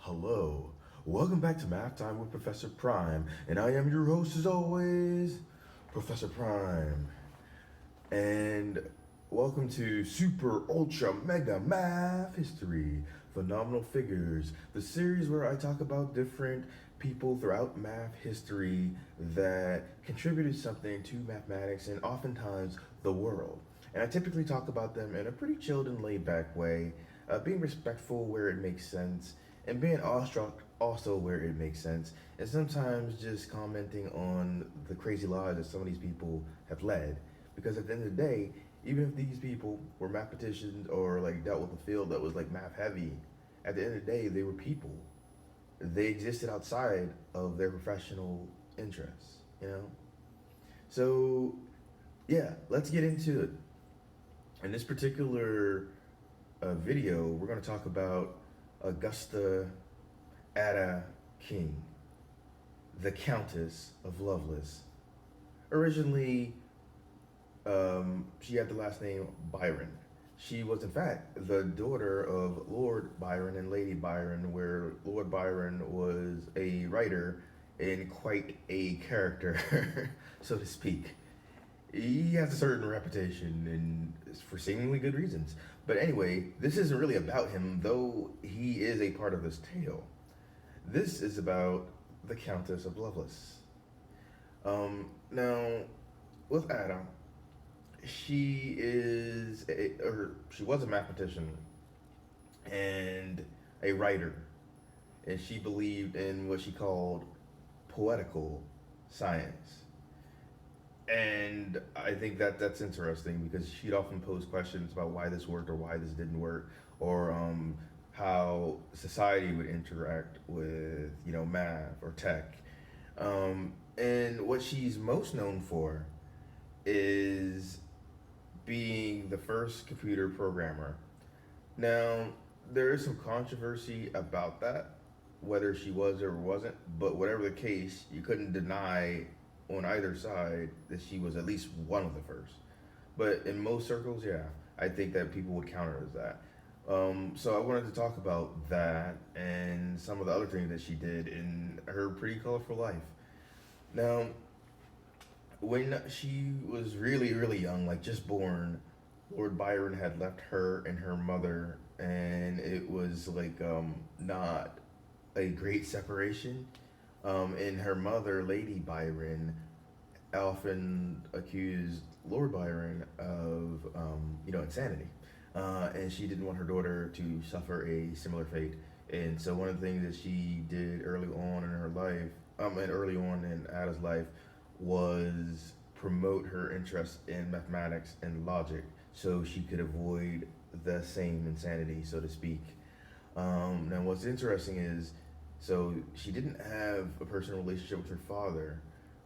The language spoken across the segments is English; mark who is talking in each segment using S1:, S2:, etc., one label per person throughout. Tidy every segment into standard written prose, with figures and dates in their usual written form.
S1: Hello, welcome back to Math Time with Professor Prime, and I am your host as always, Professor Prime. And welcome to Super Ultra Mega Math History Phenomenal Figures, the series where I talk about different people throughout math history that contributed something to mathematics and oftentimes the world. And I typically talk about them in a pretty chilled and laid back way, being respectful where it makes sense, and being awestruck also where it makes sense, and sometimes just commenting on the crazy lives that some of these people have led. Because at the end of the day, even if these people were mathematicians or like dealt with a field that was like math heavy, at the end of the day, they were people. They existed outside of their professional interests, you know? So, yeah, let's get into it. In this particular video, we're going to talk about Augusta Ada King, the Countess of Lovelace. Originally, she had the last name Byron. She was, in fact, the daughter of Lord Byron and Lady Byron, where Lord Byron was a writer and quite a character, so to speak. He has a certain reputation, and for seemingly good reasons. But anyway, this isn't really about him, though he is a part of this tale. This is about the Countess of Lovelace. Now, with Ada, she was a mathematician and a writer, and she believed in what she called poetical science. And I think that that's interesting because she'd often pose questions about why this worked or why this didn't work, or how society would interact with math or tech. And what she's most known for is being the first computer programmer. Now, there is some controversy about that, whether she was or wasn't, but whatever the case, you couldn't deny on either side that she was at least one of the first. But in most circles, yeah, I think that people would counter as that. So I wanted to talk about that and some of the other things that she did in her pretty colorful life. Now, when she was really, really young, like just born, Lord Byron had left her and her mother, and it was like not a great separation. And her mother, Lady Byron, often accused Lord Byron of, insanity. And she didn't want her daughter to suffer a similar fate. And so one of the things that she did early on in her life, and early on in Ada's life, was promote her interest in mathematics and logic so she could avoid the same insanity, so to speak. Now, what's interesting is, so she didn't have a personal relationship with her father,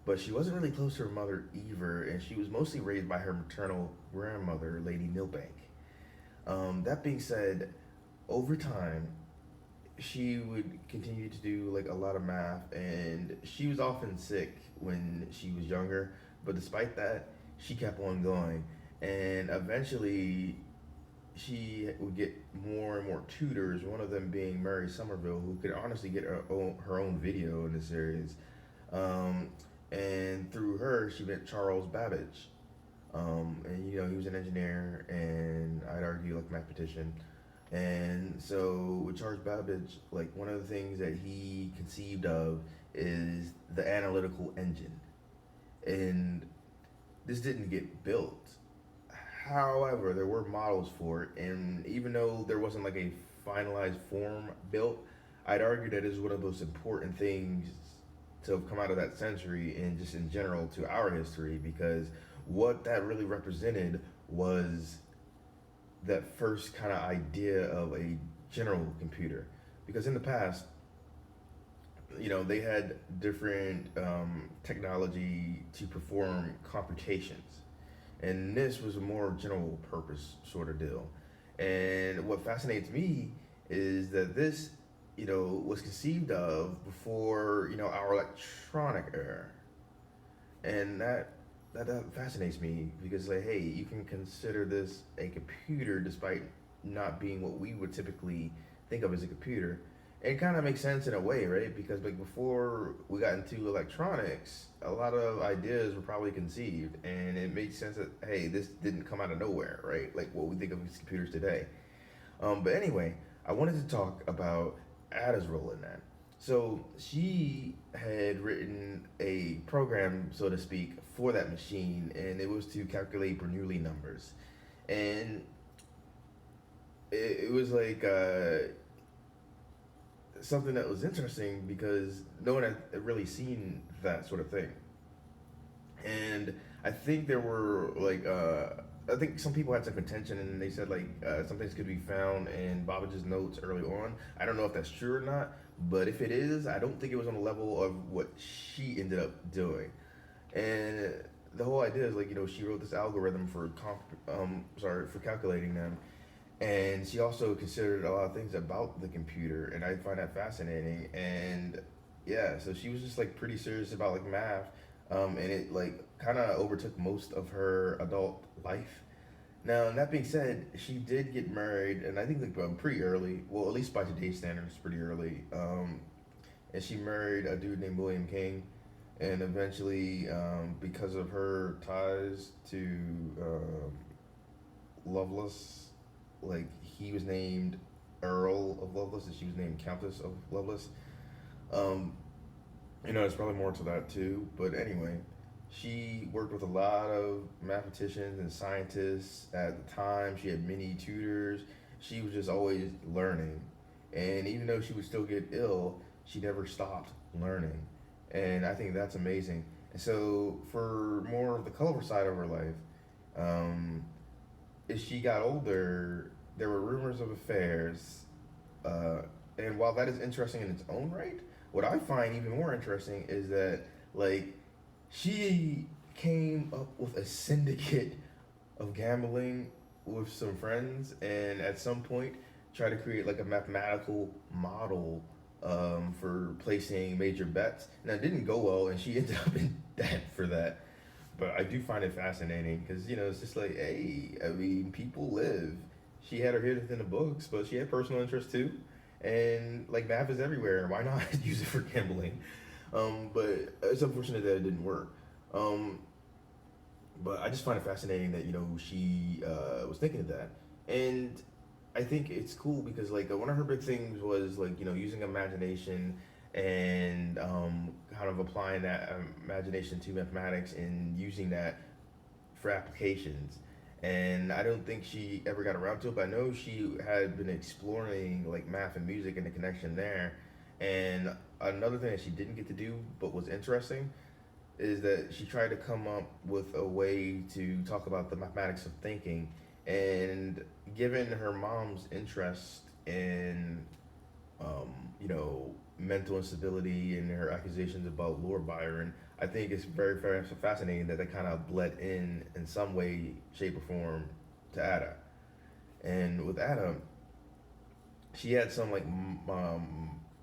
S1: but she wasn't really close to her mother either, and she was mostly raised by her maternal grandmother, Lady Milbank. That being said, over time, she would continue to do like a lot of math, and she was often sick when she was younger, but despite that, she kept on going, and eventually she would get more and more tutors, one of them being Mary Somerville, who could honestly get her own video in the series. Um, and through her, she met Charles Babbage. And he was an engineer and I'd argue like a mathematician. And so with Charles Babbage, like one of the things that he conceived of is the analytical engine. And this didn't get built. However, there were models for it, and even though there wasn't like a finalized form built, I'd argue that is one of the most important things to have come out of that century and just in general to our history, because what that really represented was that first kind of idea of a general computer. Because in the past, they had different technology to perform computations, and this was a more general purpose sort of deal. And what fascinates me is that this, was conceived of before, our electronic era, and that fascinates me because, like, hey, you can consider this a computer despite not being what we would typically think of as a computer. It kind of makes sense in a way, right? Because like before we got into electronics, a lot of ideas were probably conceived, and it makes sense that hey, this didn't come out of nowhere, right? Like what we think of as computers today. But anyway, I wanted to talk about Ada's role in that. So she had written a program, so to speak, for that machine, and it was to calculate Bernoulli numbers, and it was like something that was interesting because no one had really seen that sort of thing. And I think there were like I think some people had some contention and they said like some things could be found in Babbage's notes early on. I don't know if that's true or not, but if it is, I don't think it was on the level of what she ended up doing. And the whole idea is like she wrote this algorithm for for calculating them, and she also considered a lot of things about the computer, and I find that fascinating. And yeah, so she was just like pretty serious about like math, and it like kind of overtook most of her adult life. Now, that being said, she did get married, and I think like pretty early. Well, at least by today's standards, pretty early. And she married a dude named William King, and eventually, because of her ties to Lovelace, like he was named Earl of Lovelace, and she was named Countess of Lovelace. Um, there's probably more to that too. But anyway, she worked with a lot of mathematicians and scientists at the time. She had many tutors. She was just always learning. And even though she would still get ill, she never stopped learning. And I think that's amazing. And so, for more of the colorful side of her life, um, as she got older, there were rumors of affairs. Uh, and while that is interesting in its own right, what I find even more interesting is that, like, she came up with a syndicate of gambling with some friends, and at some point, tried to create like a mathematical model for placing major bets. Now, it didn't go well, and she ended up in debt for that. But I do find it fascinating because it's just like, hey, I mean, people live. She had her hidden in the books, but she had personal interest too, and like math is everywhere. Why not use it for gambling? But it's unfortunate that it didn't work. Um, but I just find it fascinating that she was thinking of that, and I think it's cool because like one of her big things was like using imagination and kind of applying that imagination to mathematics and using that for applications. And I don't think she ever got around to it, but I know she had been exploring like math and music and the connection there. And another thing that she didn't get to do, but was interesting, is that she tried to come up with a way to talk about the mathematics of thinking. And given her mom's interest in, mental instability and her accusations about Lord Byron, I think it's very, very fascinating that they kind of bled in some way, shape, or form to Ada. And with Ada, she had some like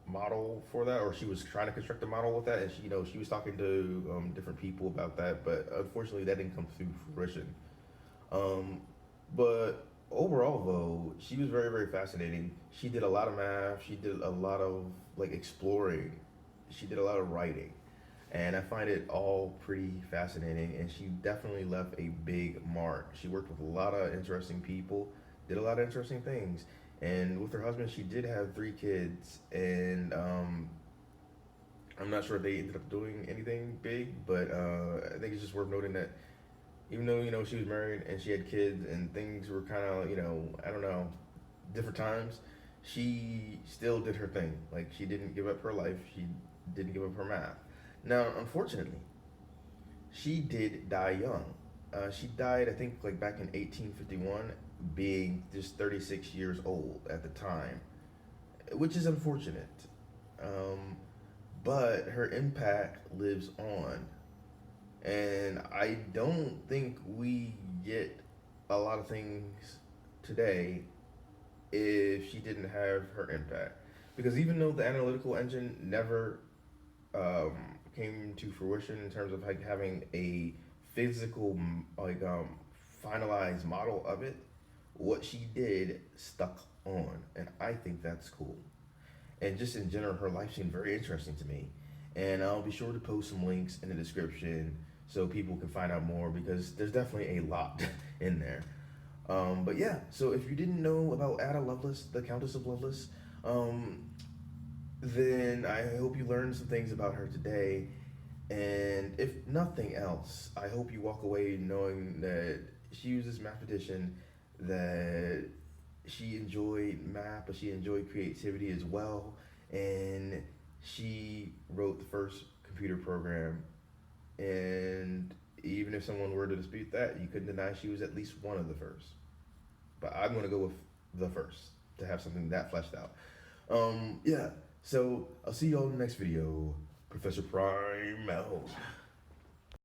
S1: model for that, or she was trying to construct a model with that, and she was talking to different people about that, but unfortunately that didn't come to fruition. Um, but overall, though, she was very, very fascinating. She did a lot of math. She did a lot of like exploring. She did a lot of writing, and I find it all pretty fascinating. And she definitely left a big mark. She worked with a lot of interesting people, did a lot of interesting things, and with her husband, she did have 3 kids. And I'm not sure if they ended up doing anything big, but I think it's just worth noting that even though she was married and she had kids and things were kind of I don't know, different times, she still did her thing. Like she didn't give up her life. She didn't give up her math. Now, unfortunately, she did die young. She died, I think, like back in 1851, being just 36 years old at the time, which is unfortunate. Um, but her impact lives on. And I don't think we get a lot of things today if she didn't have her impact. Because even though the analytical engine never um, came to fruition in terms of like having a physical finalized model of it, what she did stuck on, and I think that's cool. and just in general, her life seemed very interesting to me. And I'll be sure to post some links in the description so people can find out more, because there's definitely a lot in there. But yeah, so if you didn't know about Ada Lovelace, the Countess of Lovelace, then I hope you learned some things about her today. And if nothing else, I hope you walk away knowing that she was this mathematician, that she enjoyed math, but she enjoyed creativity as well. And she wrote the first computer program. And even if someone were to dispute that, you couldn't deny she was at least one of the first. But I'm going to go with the first to have something that fleshed out. Yeah, so I'll see you all in the next video. Professor Prime out.